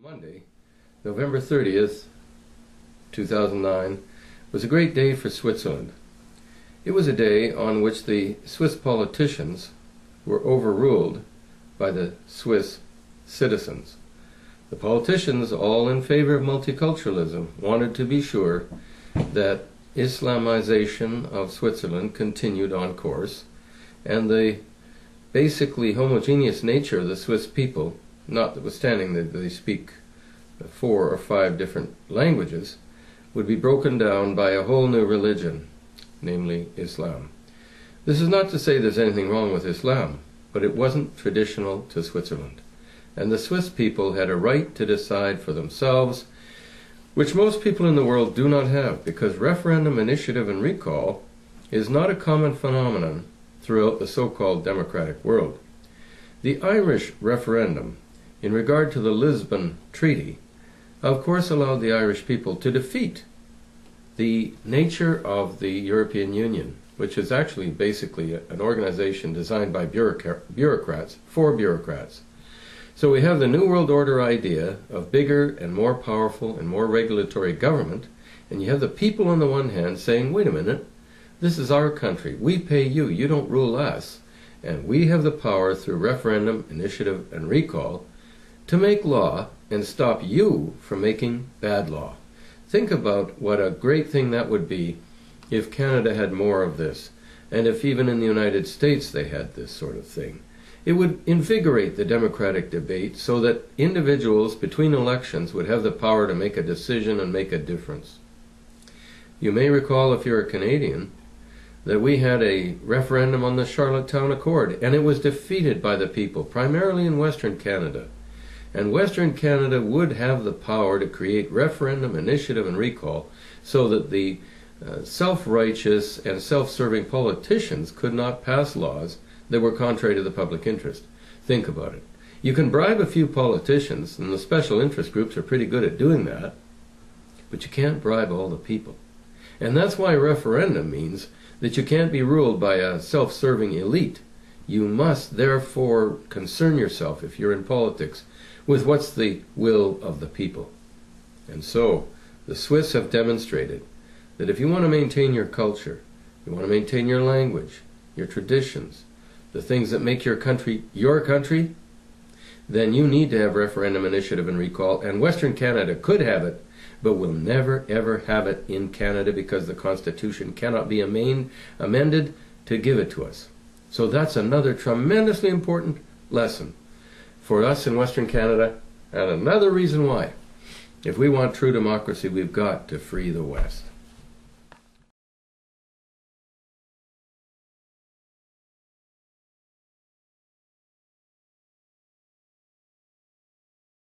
Monday, November 30th, 2009, was a great day for Switzerland. It was a day on which the Swiss politicians were overruled by the Swiss citizens. The politicians, all in favor of multiculturalism, wanted to be sure that Islamization of Switzerland continued on course, and the basically homogeneous nature of the Swiss people, notwithstanding that they speak 4 or 5 different languages, would be broken down by a whole new religion, namely Islam. This is not to say there's anything wrong with Islam, but it wasn't traditional to Switzerland. And the Swiss people had a right to decide for themselves, which most people in the world do not have, because referendum, initiative, and recall is not a common phenomenon throughout the so-called democratic world. The Irish referendum, in regard to the Lisbon Treaty, of course allowed the Irish people to defeat the nature of the European Union, which is actually basically an organization designed by bureaucrats for bureaucrats. So we have the New World Order idea of bigger and more powerful and more regulatory government, and you have the people on the one hand saying, wait a minute, this is our country, we pay you, you don't rule us, and we have the power through referendum, initiative, and recall to make law and stop you from making bad law. Think about what a great thing that would be if Canada had more of this, and if even in the United States they had this sort of thing. It would invigorate the democratic debate so that individuals between elections would have the power to make a decision and make a difference. You may recall, if you're a Canadian, that we had a referendum on the Charlottetown Accord, and it was defeated by the people, primarily in Western Canada. And Western Canada would have the power to create referendum, initiative, and recall so that the self-righteous and self-serving politicians could not pass laws that were contrary to the public interest. Think about it. You can bribe a few politicians, and the special interest groups are pretty good at doing that, but you can't bribe all the people. And that's why referendum means that you can't be ruled by a self-serving elite. You must therefore concern yourself, if you're in politics, with what's the will of the people. And so, the Swiss have demonstrated that if you want to maintain your culture, you want to maintain your language, your traditions, the things that make your country, then you need to have referendum, initiative, and recall. And Western Canada could have it, but will never, ever have it in Canada because the Constitution cannot be amended to give it to us. So that's another tremendously important lesson for us in Western Canada, and another reason why, if we want true democracy, we've got to free the West.